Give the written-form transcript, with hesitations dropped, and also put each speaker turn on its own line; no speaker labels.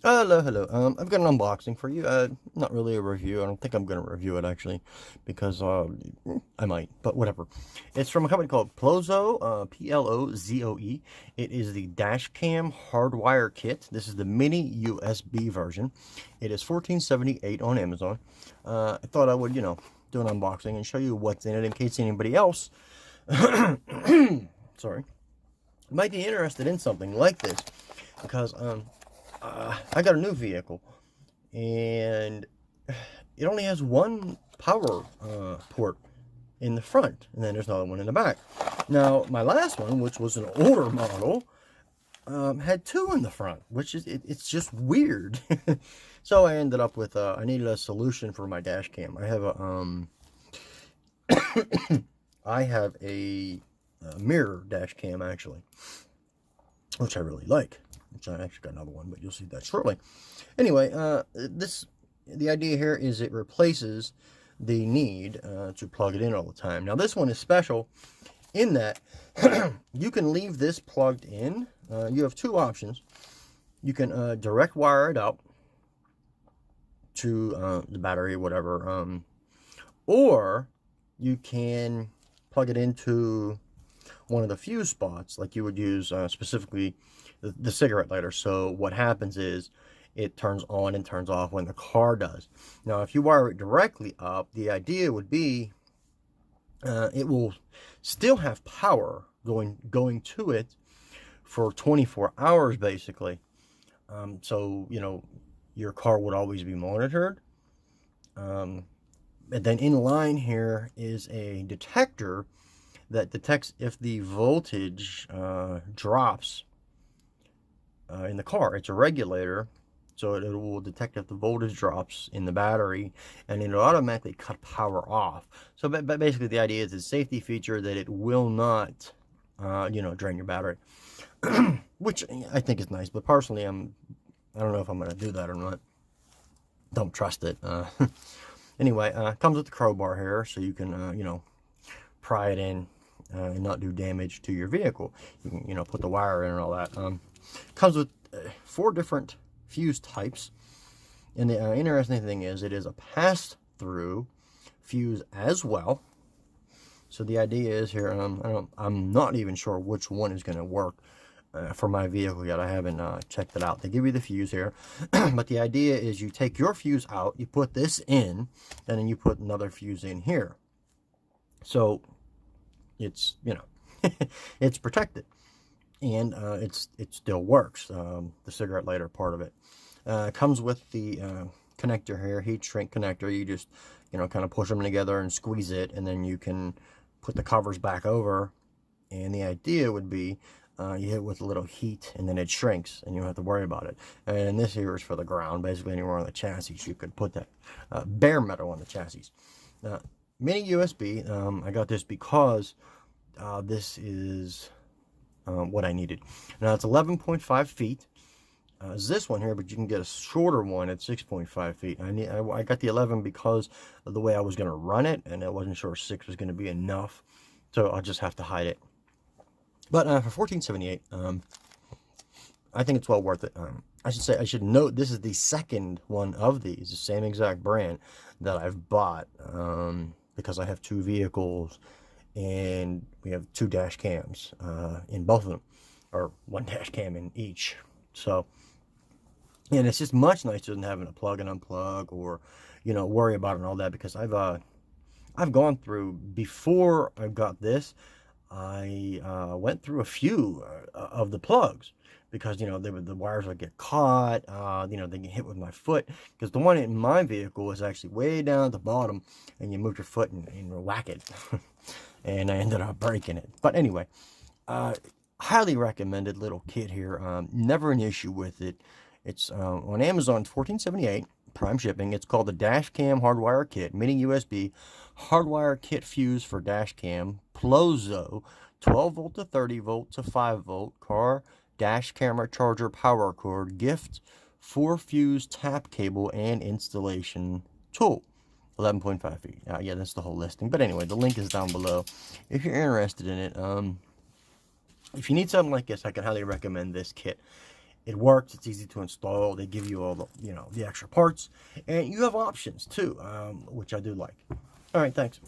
Hello. I've got an unboxing for you. Not really a review. I don't think I'm going to review it actually, because I might, but whatever. It's from a company called Plozoe, Plozoe. It is the Dashcam Hardwire kit. This is the mini USB version. It is $14.78 on Amazon. I thought I would, do an unboxing and show you what's in it in case anybody else, sorry, might be interested in something like this, because I got a new vehicle, and it only has one power port in the front, and then there's another one in the back. Now, my last one, which was an older model, had two in the front, which is, it's just weird. So I ended up with, I needed a solution for my dash cam. I have a mirror dash cam, actually, which I really like. Which I actually got another one, but you'll see that shortly. Anyway, the idea here is it replaces the need to plug it in all the time. Now, this one is special in that you can leave this plugged in. You have two options. You can direct wire it up to the battery, whatever, or you can plug it into one of the fuse spots, like you would use specifically the cigarette lighter. So what happens is it turns on and turns off when the car does. Now, if you wire it directly up, the idea would be it will still have power going to it for 24 hours, basically. So, your car would always be monitored. And then in line here is a detector that detects if the voltage drops in the car. It's a regulator, so it will detect if the voltage drops in the battery, and it'll automatically cut power off. So but basically the idea is it's a safety feature that it will not drain your battery. Which I think is nice, but personally I don't know if I'm going to do that or not. Don't trust it. Anyway, comes with the crowbar here, so you can pry it in and not do damage to your vehicle. You can, put the wire in and all that. Comes with 4 different fuse types, and the interesting thing is it is a pass-through fuse as well. So the idea is here, I'm not even sure which one is going to work for my vehicle yet. I haven't checked it out. They give you the fuse here, but the idea is you take your fuse out, you put this in, and then you put another fuse in here. So it's, it's protected, and it still works, the cigarette lighter part of it. Comes with the connector here, heat shrink connector. You just, kind of push them together and squeeze it, and then you can put the covers back over, and the idea would be you hit with a little heat, and then it shrinks, and you don't have to worry about it. And this here is for the ground, basically anywhere on the chassis. You could put that bare metal on the chassis. Mini USB, I got this because this is what I needed. Now, it's 11.5 feet. Is this one here, but you can get a shorter one at 6.5 feet. I got the 11 because of the way I was going to run it, and I wasn't sure 6 was going to be enough, so I'll just have to hide it. But for $14.78, I think it's well worth it. I should note this is the second one of these, the same exact brand that I've bought, because I have 2 vehicles, and we have 2 dash cams in both of them, or 1 dash cam in each. So, and it's just much nicer than having to plug and unplug, or worry about it and all that, because I've gone through, before I got this, I went through a few of the plugs, because the wires would get caught, they get hit with my foot, because the one in my vehicle is actually way down at the bottom, and you move your foot and whack it. And I ended up breaking it. But anyway, highly recommended little kit here. Never an issue with it. It's on Amazon, $14.78, prime shipping. It's called the Dashcam Hardwire Kit, mini USB hardwire kit fuse for Dashcam, Plozoe, 12 volt to 30 volt to 5 volt, car dash camera charger power cord, gift, 4 fuse tap cable, and installation tool. 11.5 feet. Yeah, that's the whole listing. But anyway, the link is down below if you're interested in it. If you need something like this, I can highly recommend this kit. It works. It's easy to install. They give you all the, the extra parts, and you have options too, which I do like. All right, thanks.